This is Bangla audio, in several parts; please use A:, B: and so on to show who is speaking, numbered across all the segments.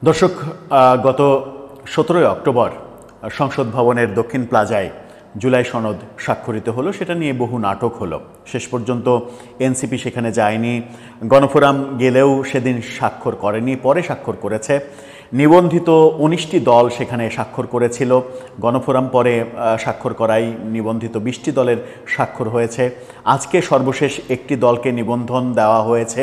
A: দর্শক, গত 17 অক্টোবর সংসদ ভবনের দক্ষিণ প্লাজায় জুলাই সনদ স্বাক্ষরিত হলো। সেটা নিয়ে বহু নাটক হলো। শেষ পর্যন্ত এনসিপি সেখানে যায়নি, গণফোরাম গেলেও সেদিন স্বাক্ষর করেনি, পরে স্বাক্ষর করেছে। নিবন্ধিত 19টি দল সেখানে স্বাক্ষর করেছিল, গণফোরাম পরে স্বাক্ষর করায় নিবন্ধিত 20টি দলের স্বাক্ষর হয়েছে। আজকে সর্বশেষ একটি দলকে নিবন্ধন দেওয়া হয়েছে।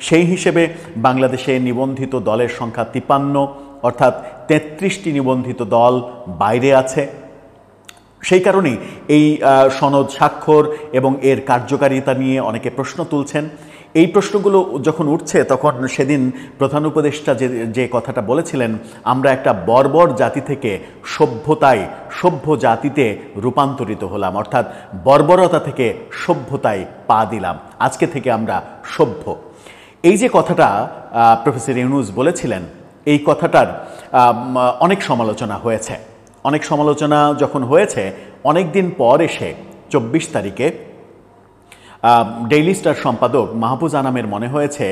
A: সেই হিসেবে বাংলাদেশে নিবন্ধিত দলের সংখ্যা 53, অর্থাৎ 33টি নিবন্ধিত দল বাইরে আছে। সেই কারণেই এই সনদ স্বাক্ষর এবং এর কার্যকারিতা নিয়ে অনেকে প্রশ্ন তুলছেন। এই প্রশ্নগুলো যখন উঠছে তখন সেদিন প্রধান উপদেষ্টা যে কথাটা বলেছিলেন, আমরা একটা বর্বর জাতি থেকে সভ্য জাতিতে রূপান্তরিত হলাম, অর্থাৎ বর্বরতা থেকে সভ্যতায় পা দিলাম, আজকে থেকে আমরা সভ্য। এই যে কথাটা প্রফেসর ইউনূস বলেছিলেন, এই কথাটার অনেক সমালোচনা হয়েছে। অনেক সমালোচনা যখন হয়েছে, অনেক দিন পর এসে 24 তারিখে ডেইলি স্টার সম্পাদক মাহফুজ আনামের মনে হয়েছে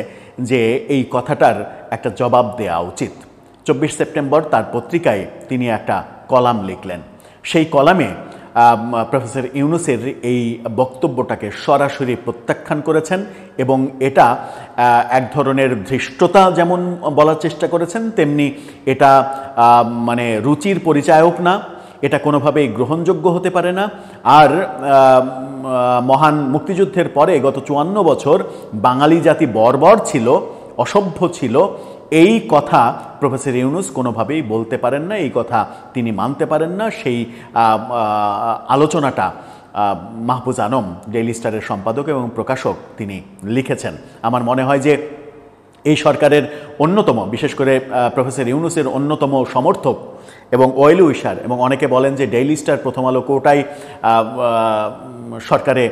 A: যে এই কথাটার একটা জবাব দেওয়া উচিত। 24 সেপ্টেম্বর তার পত্রিকায় তিনি একটা কলাম লিখলেন। সেই কলামে প্রফেসর ইউনূসের এই বক্তব্যটাকে সরাসরি প্রত্যাখ্যান করেছেন এবং এটা এক ধরনের ধৃষ্টতা যেমন বলার চেষ্টা করেছেন, তেমনি এটা মানে রুচির পরিচায়ক না, এটা কোনোভাবেই গ্রহণযোগ্য হতে পারে না। আর মহান মুক্তিযুদ্ধের পরে গত 54 বছর বাঙালি জাতি বর্বর ছিল, অসভ্য ছিল, এই কথা প্রফেসর ইউনূস কোনোভাবেই বলতে পারেন না, এই কথা তিনি মানতে পারেন না। সেই আলোচনাটা মাহফুজ আনম, ডেইলি স্টারের সম্পাদক এবং প্রকাশক, তিনি লিখেছেন। আমার মনে হয় যে এই সরকারের অন্যতম, বিশেষ করে প্রফেসর ইউনূসের অন্যতম সমর্থক এবং ওয়েল উইশার, এবং অনেকে বলেন যে ডেইলি স্টার, প্রথম আলো কোটায় সরকারে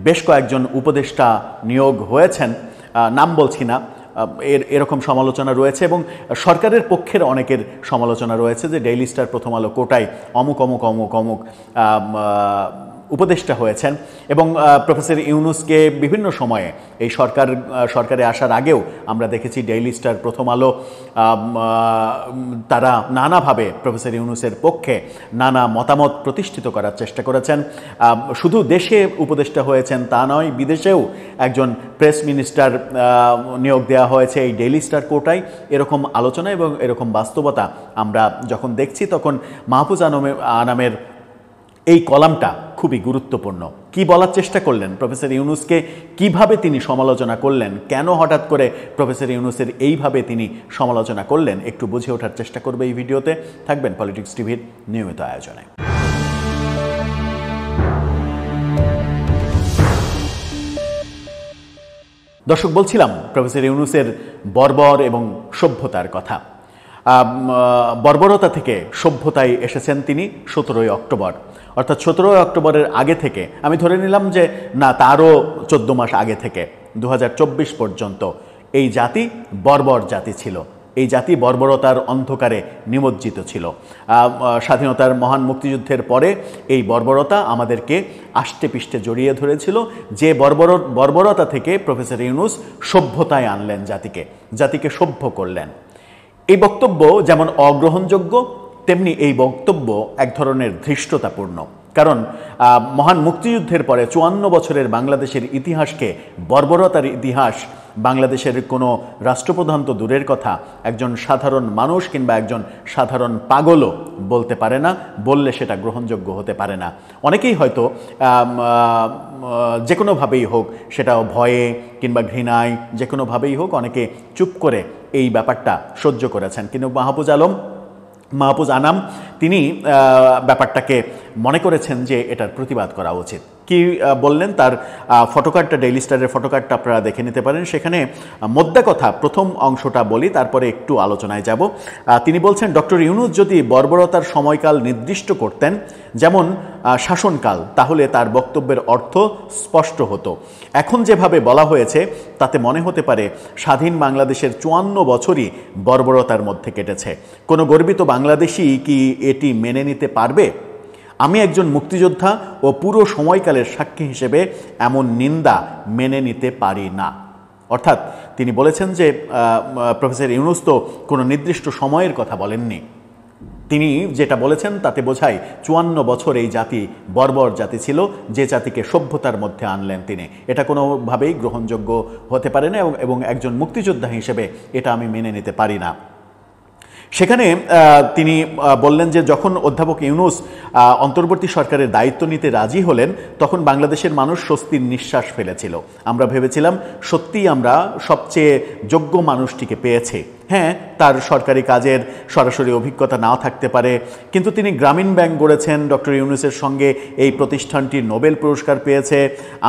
A: বেশ কয়েকজন উপদেষ্টা নিয়োগ হয়েছেন, নাম বলছি না, এরকম সমালোচনা রয়েছে এবং সরকারের পক্ষের অনেকের সমালোচনা রয়েছে যে ডেইলি স্টার, প্রথম আলো কোটায় অমুক অমুক অমুক অমুক উপদেষ্টা হয়েছেন। এবং প্রফেসর ইউনূসকে বিভিন্ন সময়ে এই সরকারে আসার আগেও আমরা দেখেছি ডেইলি স্টার, প্রথম আলো, তারা নানাভাবে প্রফেসর ইউনূসের পক্ষে নানা মতামত প্রতিষ্ঠিত করার চেষ্টা করেছেন। শুধু দেশে উপদেষ্টা হয়েছেন তা নয়, বিদেশেও একজন প্রেস মিনিস্টার নিয়োগ দেওয়া হয়েছে এই ডেইলি স্টার কোটায়। এরকম আলোচনা এবং এরকম বাস্তবতা আমরা যখন দেখছি, তখন মাহফুজ আনামের এই কলামটা খুবই গুরুত্বপূর্ণ। কি বলার চেষ্টা করলেন প্রফেসর ইউনূসকে, কিভাবে তিনি সমালোচনা করলেন, কেন হঠাৎ করে প্রফেসর ইউনূসের এইভাবে তিনি সমালোচনা করলেন, একটু বুঝে ওঠার চেষ্টা করবে এই ভিডিওতে। থাকবেন পলিটিক্স টিভির নিয়মিত আয়োজনে। দর্শক, বলছিলাম প্রফেসর ইউনূসের বর্বর এবং সভ্যতার কথা। বর্বরতা থেকে সভ্যতায় এসেছেন তিনি 17 অক্টোবর, অর্থাৎ 17 অক্টোবরের আগে থেকে, আমি ধরে নিলাম যে না, তারও 14 মাস আগে থেকে 2024 পর্যন্ত এই জাতি বর্বর জাতি ছিল। এই জাতি বর্বরতার অন্ধকারে নিমজ্জিত ছিল। স্বাধীনতার মহান মুক্তিযুদ্ধের পরে এই বর্বরতা আমাদেরকে আষ্টে পিষ্টে জড়িয়ে ধরেছিল। যে বর্বরতা থেকে প্রফেসর ইউনূস সভ্যতায় আনলেন, জাতিকে সভ্য করলেন। এই বক্তব্য যেমন অগ্রহণযোগ্য, তেমনি এই বক্তব্য এক ধরনের ধৃষ্টতাপূর্ণ। কারণ মহান মুক্তিযুদ্ধের পরে 54 বছরের বাংলাদেশের ইতিহাসকে বর্বরতার ইতিহাস বাংলাদেশের কোনো রাষ্ট্রপ্রধান তো দূরের কথা, একজন সাধারণ মানুষ কিংবা একজন সাধারণ পাগলও বলতে পারে না, বললে সেটা গ্রহণযোগ্য হতে পারে না। অনেকেই হয়তো যে কোনোভাবেই হোক, সেটাও ভয়ে কিংবা ঘৃণায়, যে কোনোভাবেই হোক, অনেকে চুপ করে এই ব্যাপারটা সহ্য করেছেন। কিন্তু মাহফুজ আনাম তিনি ব্যাপারটাকে মনে করেছেন যে এটার প্রতিবাদ করা উচিত। কি বললেন, তার ফটোকার্ডটা, ডেইলি স্টারের ফটোকার্ডটা আপনারা দেখে নিতে পারেন। সেখানে মোদ্দা কথা, প্রথম অংশটা বলি, তারপরে একটু আলোচনায় যাব। তিনি বলছেন, ডক্টর ইউনূস যদি বর্বরতার সময়কাল নির্দিষ্ট করতেন, যেমন শাসনকাল, তাহলে তার বক্তব্যের অর্থ স্পষ্ট হতো। এখন যেভাবে বলা হয়েছে তাতে মনে হতে পারে স্বাধীন বাংলাদেশের 54 বছরই বর্বরতার মধ্যে কেটেছে। কোনো গর্বিত বাংলাদেশী কি এটি মেনে নিতে পারবে? আমি একজন মুক্তিযোদ্ধা ও পুরো সময়কালের সাক্ষী হিসেবে এমন নিন্দা মেনে নিতে পারি না। অর্থাৎ তিনি বলেছেন যে প্রফেসর ইউনূস তো কোনো নির্দিষ্ট সময়ের কথা বলেননি। তিনি যেটা বলেছেন তাতে বোঝায় ৫৪ বছর এই জাতি বর্বর জাতি ছিল, যে জাতিকে সভ্যতার মধ্যে আনলেন তিনি। এটা কোনোভাবেই গ্রহণযোগ্য হতে পারে না এবং একজন মুক্তিযোদ্ধা হিসেবে এটা আমি মেনে নিতে পারি না। সেখানে তিনি বললেন যে যখন অধ্যাপক ইউনূস অন্তর্বর্তী সরকারের দায়িত্ব নিতে রাজি হলেন তখন বাংলাদেশের মানুষ স্বস্তির নিঃশ্বাস ফেলেছিল। আমরা ভেবেছিলাম সত্যিই আমরা সবচেয়ে যোগ্য মানুষটিকে পেয়েছি। হ্যাঁ, তার সরকারি কাজের সরাসরি অভিজ্ঞতা নাও থাকতে পারে, কিন্তু তিনি গ্রামীণ ব্যাংক গড়েছেন। ডক্টর ইউনূসের সঙ্গে এই প্রতিষ্ঠানটি নোবেল পুরস্কার পেয়েছে।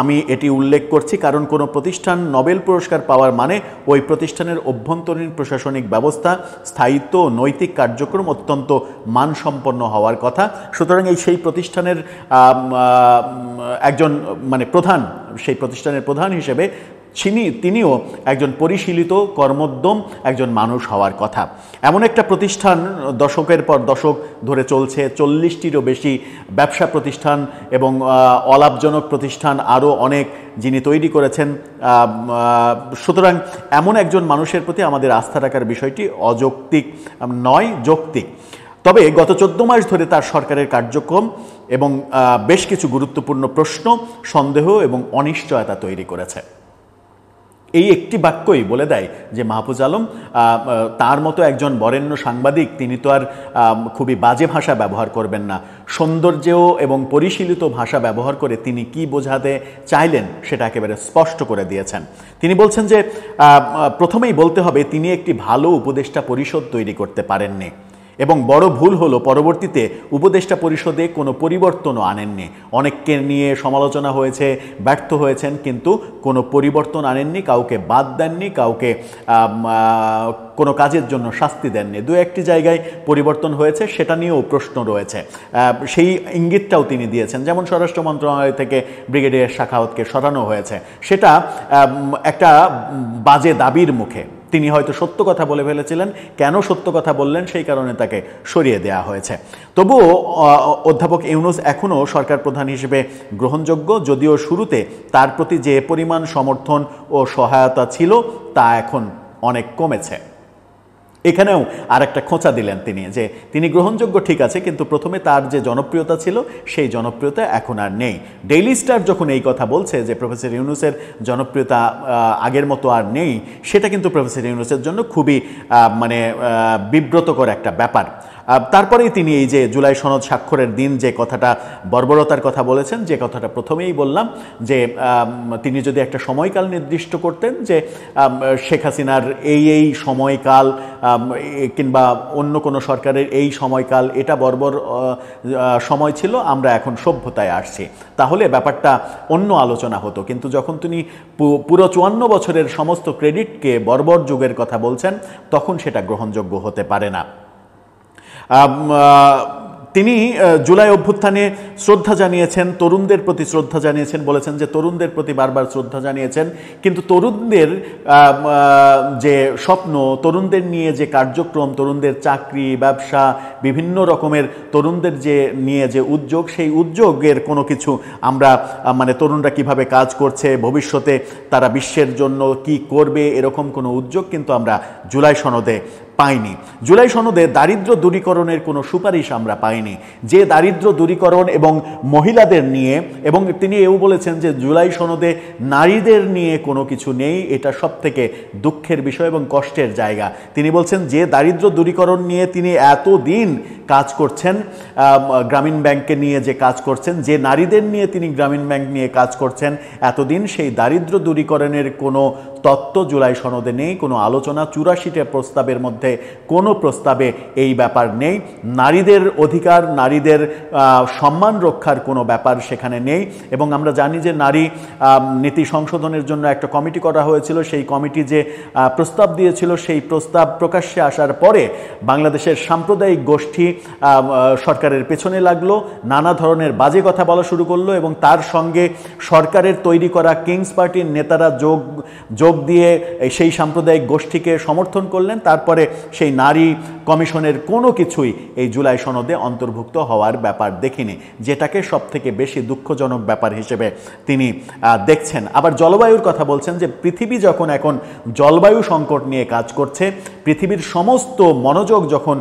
A: আমি এটি উল্লেখ করছি কারণ কোনো প্রতিষ্ঠান নোবেল পুরস্কার পাওয়ার মানে ওই প্রতিষ্ঠানের অভ্যন্তরীণ প্রশাসনিক ব্যবস্থা, স্থায়িত্ব ও নৈতিক কার্যক্রম অত্যন্ত মানসম্পন্ন হওয়ার কথা। সুতরাং সেই প্রতিষ্ঠানের একজন প্রধান, সেই প্রতিষ্ঠানের প্রধান হিসেবে তিনিও একজন পরিশীলিত কর্মোদ্যম একজন মানুষ হওয়ার কথা। এমন একটা প্রতিষ্ঠান দশকের পর দশক ধরে চলছে, ৪০টিরও বেশি ব্যবসা প্রতিষ্ঠান এবং অলাভজনক প্রতিষ্ঠান আরও অনেক যিনি তৈরি করেছেন। সুতরাং এমন একজন মানুষের প্রতি আমাদের আস্থা রাখার বিষয়টি অযৌক্তিক নয়, যৌক্তিক। তবে গত ১৪ মাস ধরে তার সরকারের কার্যক্রম এবং বেশ কিছু গুরুত্বপূর্ণ প্রশ্ন, সন্দেহ এবং অনিশ্চয়তা তৈরি করেছে। এই একটি বাক্যই বলে দেয় যে মাহফুজ আলম তার মতো একজন বরেণ্য সাংবাদিক, তিনি তো আর খুবই বাজে ভাষা ব্যবহার করবেন না। সৌন্দর্য এবং পরিশীলিত ভাষা ব্যবহার করে তিনি কি বোঝাতে চাইলেন সেটা একেবারে স্পষ্ট করে দিয়েছেন। তিনি বলছেন যে প্রথমেই বলতে হবে তিনি একটি ভালো উপদেষ্টা পরিষদ তৈরি করতে পারেননি এবং বড় ভুল হলো পরবর্তীতে উপদেষ্টা পরিষদে কোনো পরিবর্তনও আনেননি। অনেককে নিয়ে সমালোচনা হয়েছে, ব্যর্থ হয়েছেন, কিন্তু কোনো পরিবর্তন আনেননি, কাউকে বাদ দেননি, কাউকে কোনো কাজের জন্য শাস্তি দেননি। দু একটি জায়গায় পরিবর্তন হয়েছে, সেটা নিয়েও প্রশ্ন রয়েছে, সেই ইঙ্গিতটাও তিনি দিয়েছেন। যেমন স্বরাষ্ট্র মন্ত্রণালয় থেকে ব্রিগেডিয়ার সাখাওয়াতকে সরানো হয়েছে, সেটা একটা বাজে দাবির মুখে। তিনি হয়তো সত্য কথা বলে ফেলেছিলেন, কেন সত্য কথা বললেন সেই কারণে তাকে সরিয়ে দেওয়া হয়েছে। তবুও অধ্যাপক ইউনূস এখনও সরকার প্রধান হিসেবে গ্রহণযোগ্য, যদিও শুরুতে তার প্রতি যে পরিমাণ সমর্থন ও সহায়তা ছিল তা এখন অনেক কমেছে। এখানেও আর একটা খোঁচা দিলেন তিনি, যে তিনি গ্রহণযোগ্য ঠিক আছে, কিন্তু প্রথমে তার যে জনপ্রিয়তা ছিল সেই জনপ্রিয়তা এখন আর নেই। ডেইলি স্টার যখন এই কথা বলছে যে প্রফেসর ইউনূসের জনপ্রিয়তা আগের মতো আর নেই, সেটা কিন্তু প্রফেসর ইউনূসের জন্য খুবই বিব্রতকর একটা ব্যাপার। তারপরেই তিনি এই যে জুলাই সনদ স্বাক্ষরের দিন যে কথাটা বর্বরতার কথা বলেছেন, যে কথাটা প্রথমেই বললাম, যে তিনি যদি একটা সময়কাল নির্দিষ্ট করতেন যে শেখ হাসিনার এই সময়কাল কিংবা অন্য কোনো সরকারের এই সময়কাল এটা বর্বর সময় ছিল, আমরা এখন সভ্যতায় আসছি, তাহলে ব্যাপারটা অন্য আলোচনা হতো। কিন্তু যখন তিনি পুরো ৫৪ বছরের সমস্ত ক্রেডিটকে বর্বর যুগের কথা বলছেন, তখন সেটা গ্রহণযোগ্য হতে পারে না। তিনি জুলাই অভ্যুত্থানে শ্রদ্ধা জানিয়েছেন, তরুণদের প্রতি শ্রদ্ধা জানিয়েছেন, বলেছেন যে তরুণদের প্রতি বারবার শ্রদ্ধা জানিয়েছেন, কিন্তু তরুণদের যে স্বপ্ন, তরুণদের নিয়ে যে কার্যক্রম, তরুণদের চাকরি, ব্যবসা, বিভিন্ন রকমের তরুণদের যে নিয়ে যে উদ্যোগ, সেই উদ্যোগের কোনো কিছু আমরা তরুণরা কিভাবে কাজ করছে, ভবিষ্যতে তারা বিশ্বের জন্য কি করবে, এরকম কোনো উদ্যোগ কিন্তু আমরা জুলাই সনদে পাইনি। জুলাই সনদে দারিদ্র দূরীকরণের কোনো সুপারিশ আমরা পাইনি, যে দারিদ্র দূরীকরণ এবং মহিলাদের নিয়ে, এবং তিনি এও বলেছেন যে জুলাই সনদে নারীদের নিয়ে কোনো কিছু নেই, এটা সবথেকে দুঃখের বিষয় এবং কষ্টের জায়গা। তিনি বলছেন যে দারিদ্র দূরীকরণ নিয়ে তিনি এতদিন কাজ করছেন, গ্রামীণ ব্যাংককে নিয়ে যে কাজ করছেন, যে নারীদের নিয়ে তিনি গ্রামীণ ব্যাংক নিয়ে কাজ করছেন এতদিন, সেই দারিদ্র দূরীকরণের কোনো তত্ত্ব জুলাই সনদে নেই, কোনো আলোচনা। ৮৪টা প্রস্তাবের মধ্যে কোনো প্রস্তাবে এই ব্যাপার নেই। নারীদের অধিকার, নারীদের সম্মান রক্ষার কোনো ব্যাপার সেখানে নেই। এবং আমরা জানি যে নারী নীতি সংশোধনের জন্য একটা কমিটি করা হয়েছিল, সেই কমিটি যে প্রস্তাব দিয়েছিল, সেই প্রস্তাব প্রকাশ্যে আসার পরে বাংলাদেশের সাম্প্রদায়িক গোষ্ঠী সরকারের পেছনে লাগলো, নানা ধরনের বাজে কথা বলা শুরু করলো এবং তার সঙ্গে সরকারের তৈরি করা কিংস পার্টির নেতারা যোগ দিয়ে সেই সাম্প্রদায়িক গোষ্ঠীকে সমর্থন করলেন। তারপরে সেই নারী কমিশনের কোনো কিছুই এই জুলাই সনদে অন্তর্ভুক্ত হওয়ার ব্যাপার দেখিনি, যেটাকে সবথেকে বেশি দুঃখজনক ব্যাপার হিসেবে তিনি দেখছেন। আবার জলবায়ুর কথা বলছেন যে পৃথিবী যখন এখন জলবায়ু সংকট নিয়ে কাজ করছে, পৃথিবীর সমস্ত মনোযোগ যখন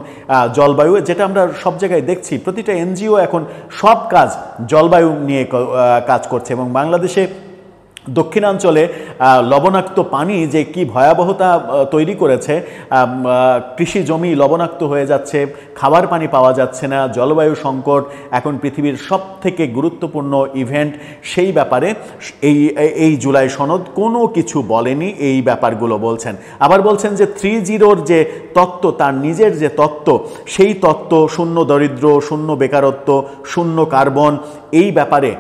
A: জলবায়ু, যেটা আমরা সব জায়গায় দেখছি, প্রতিটা এনজিও এখন সব কাজ জলবায়ু নিয়ে কাজ করছে এবং বাংলাদেশে দক্ষিণাঞ্চলে লবণাক্ত পানি যে কি ভয়াবহতা তৈরি করেছে, কৃষি জমি লবণাক্ত হয়ে যাচ্ছে, খাবার পানি পাওয়া যাচ্ছে না, জলবায়ু সংকট এখন পৃথিবীর সবথেকে গুরুত্বপূর্ণ ইভেন্ট। সেই ব্যাপারে এই জুলাই সনদ কোনো কিছু বলেনি, এই ব্যাপারগুলো বলছেন। আবার বলছেন যে 3-0 যে তত্ত্ব, তার নিজের যে তত্ত্ব, সেই তত্ত্ব শূন্য দরিদ্র, শূন্য বেকারত্ব, শূন্য কার্বন, এই ব্যাপারে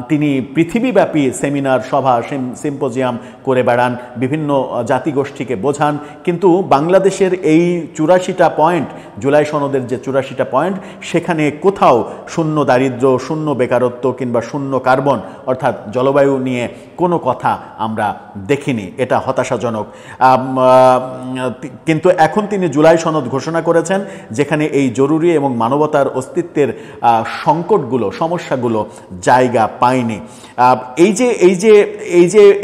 A: তিনি পৃথিবীব্যাপী সেমিনার, সভা, সিম্পোজিয়াম করে বেড়ান, বিভিন্ন জাতিগোষ্ঠীকে বোঝান, কিন্তু বাংলাদেশের এই 84টা পয়েন্ট, জুলাই সনদের যে 84টা পয়েন্ট, সেখানে কোথাও শূন্য দারিদ্র, শূন্য বেকারত্ব কিংবা শূন্য কার্বন অর্থাৎ জলবায়ু নিয়ে কোনো কথা আমরা দেখিনি। এটা হতাশাজনক। কিন্তু এখন তিনি জুলাই সনদ ঘোষণা করেছেন, যেখানে এই জরুরি এবং মানবতার অস্তিত্বের সংকটগুলো, সমস্যাগুলো জায়গা পায়নি।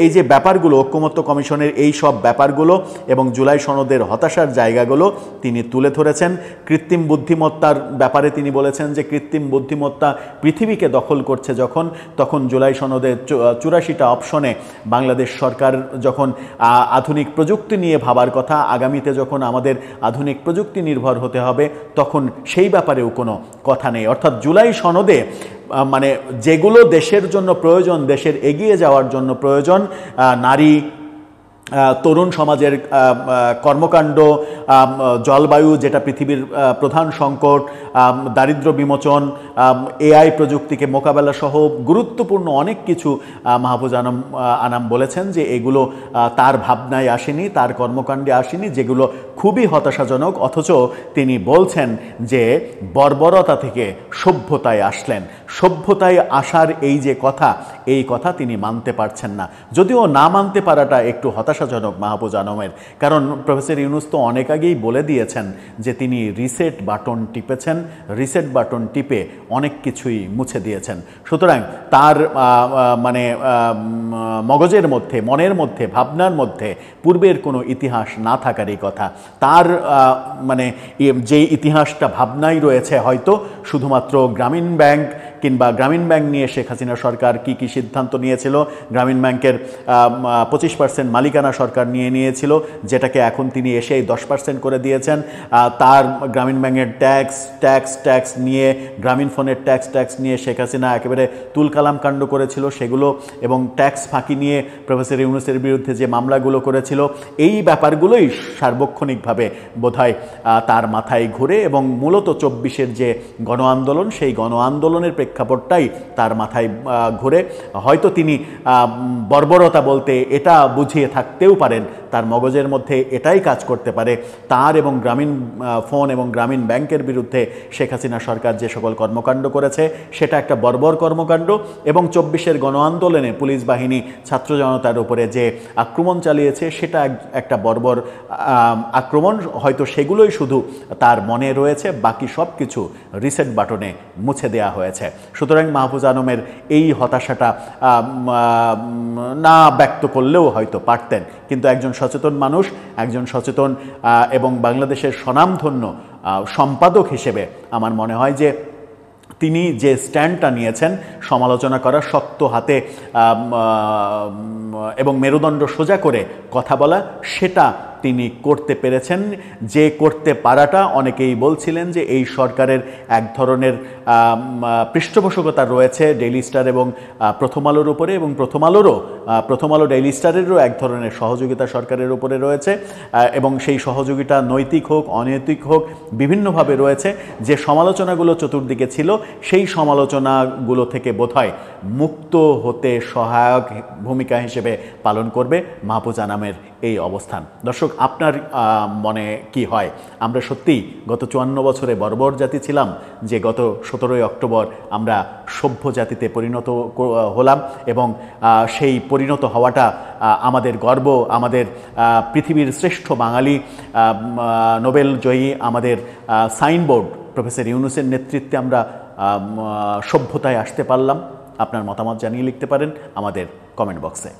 A: এই যে ব্যাপারগুলো, ঐকমত্য কমিশনের এই সব ব্যাপারগুলো এবং জুলাই সনদের হতাশার জায়গাগুলো তিনি তুলে ধরেছেন। কৃত্রিম বুদ্ধিমত্তার ব্যাপারে তিনি বলেছেন যে কৃত্রিম বুদ্ধিমত্তা পৃথিবীকে দখল করছে তখন জুলাই সনদের 84টা অপশনে বাংলাদেশ সরকার যখন আধুনিক প্রযুক্তি নিয়ে ভাবার কথা, আগামীতে যখন আমাদের আধুনিক প্রযুক্তি নির্ভর হতে হবে, তখন সেই ব্যাপারেও কোনো কথা নেই। অর্থাৎ জুলাই সনদে মানে যেগুলো দেশের জন্য প্রয়োজন, দেশের এগিয়ে যাওয়ার জন্য প্রয়োজন, নারী, তরুণ সমাজের কর্মকাণ্ড, জলবায়ু যেটা পৃথিবীর প্রধান সংকট, দারিদ্র্য বিমোচন, এআই প্রযুক্তিকে মোকাবেলা সহ গুরুত্বপূর্ণ অনেক কিছু মাহফুজ আনাম বলেছেন যে এগুলো তার ভাবনায় আসেনি, তার কর্মকাণ্ডে আসেনি, যেগুলো খুবই হতাশাজনক। অথচ তিনি বলছেন যে বর্বরতা থেকে সভ্যতায় আসলেন। সভ্যতায় আসার এই যে কথা, এই কথা তিনি মানতে পারছেন না। যদিও না মানতে পারাটা একটু হতাশাজনক মাহফুজ আনামের, কারণ প্রফেসর ইউনূস তো অনেক আগেই বলে দিয়েছেন যে তিনি রিসেট বাটন টিপেছেন, রিসেট বাটন টিপে অনেক কিছুই মুছে দিয়েছেন। সুতরাং তার মানে মগজের মধ্যে, মনের মধ্যে, ভাবনার মধ্যে পূর্বের কোনো ইতিহাস না থাকারই কথা। তার মানে যে ইতিহাসটা ভাবনাই রয়েছে হয়তো শুধুমাত্র গ্রামীণ ব্যাংক কিংবা গ্রামীণ ব্যাংক নিয়ে শেখ হাসিনা সরকার কি সিদ্ধান্ত নিয়েছিল, গ্রামীণ ব্যাংকের 25% মালিকানা সরকার নিয়েছিল, যেটাকে এখন তিনি এসেই 10% করে দিয়েছেন। তার গ্রামীণ ব্যাংকের ট্যাক্স নিয়ে, গ্রামীণ ফোনের ট্যাক্স নিয়ে শেখ হাসিনা একেবারে তুলকালাম কাণ্ড করেছিল সেগুলো, এবং ট্যাক্স ফাঁকি নিয়ে প্রফেসর ইউনূসের বিরুদ্ধে যে মামলাগুলো করেছিল, এই ব্যাপারগুলোই সার্বক্ষণিকভাবে বোধহয় তার মাথায় ঘুরে, এবং মূলত 24-এর যে গণ আন্দোলন, সেই গণ আন্দোলনের প্রেক্ষাপটটাই তার মাথায় ঘুরে। হয়তো তিনি বর্বরতা বলতে এটা বুঝিয়ে থাকতেও পারেন, তার মগজের মধ্যে এটাই কাজ করতে পারে, তার এবং গ্রামীণ ফোন এবং গ্রামীণ ব্যাংকের বিরুদ্ধে শেখ হাসিনা সরকার যে সকল কর্মকাণ্ড করেছে সেটা একটা বর্বর কর্মকাণ্ড, এবং 24-এর গণ আন্দোলনে পুলিশ বাহিনী ছাত্র জনতার উপরে যে আক্রমণ চালিয়েছে সেটা একটা বর্বর আক্রমণ। হয়তো সেগুলোই শুধু তার মনে রয়েছে, বাকি সব কিছু রিসেট বাটনে মুছে দেওয়া হয়েছে। সুতরাং মাহফুজ আনামের এই হতাশাটা না ব্যক্ত করলেও হয়তো পারতেন, কিন্তু একজন সচেতন মানুষ, একজন সচেতন এবং বাংলাদেশের স্বনামধন্য সম্পাদক হিসেবে আমার মনে হয় যে তিনি যে স্ট্যান্ডটা নিয়েছেন, সমালোচনা করা, শক্ত হাতে এবং মেরুদণ্ড সোজা করে কথা বলা, সেটা তিনি করতে পেরেছেন। যে করতে পারাটা অনেকেই বলছিলেন যে এই সরকারের এক ধরনের পৃষ্ঠপোষকতা রয়েছে ডেইলি স্টার এবং প্রথম আলোর উপরে, এবং প্রথম আলোরও প্রথম আলো ডেইলি স্টারেরও এক ধরনের সহযোগিতা সরকারের উপরে রয়েছে এবং সেই সহযোগিতা নৈতিক হোক অনৈতিক হোক বিভিন্নভাবে রয়েছে। যে সমালোচনাগুলো চতুর্দিকে ছিল সেই সমালোচনাগুলো থেকে বোধহয় মুক্ত হতে সহায়ক ভূমিকা হিসেবে পালন করবে মাহফুজা নামের এই অবস্থান। দর্শক, আপনার মনে কি হয়? আমরা সত্যিই গত 54 বছরে বর্বর জাতি ছিলাম যে গত 17ই অক্টোবর আমরা সভ্য জাতিতে পরিণত হলাম এবং সেই পরিণত হওয়াটা আমাদের গর্ব, আমাদের পৃথিবীর শ্রেষ্ঠ বাঙালি নোবেল জয়ী আমাদের সাইনবোর্ড প্রফেসর ইউনূসের নেতৃত্বে আমরা সভ্যতায় আসতে পারলাম। আপনার মতামত জানিয়ে লিখতে পারেন আমাদের কমেন্ট বক্সে।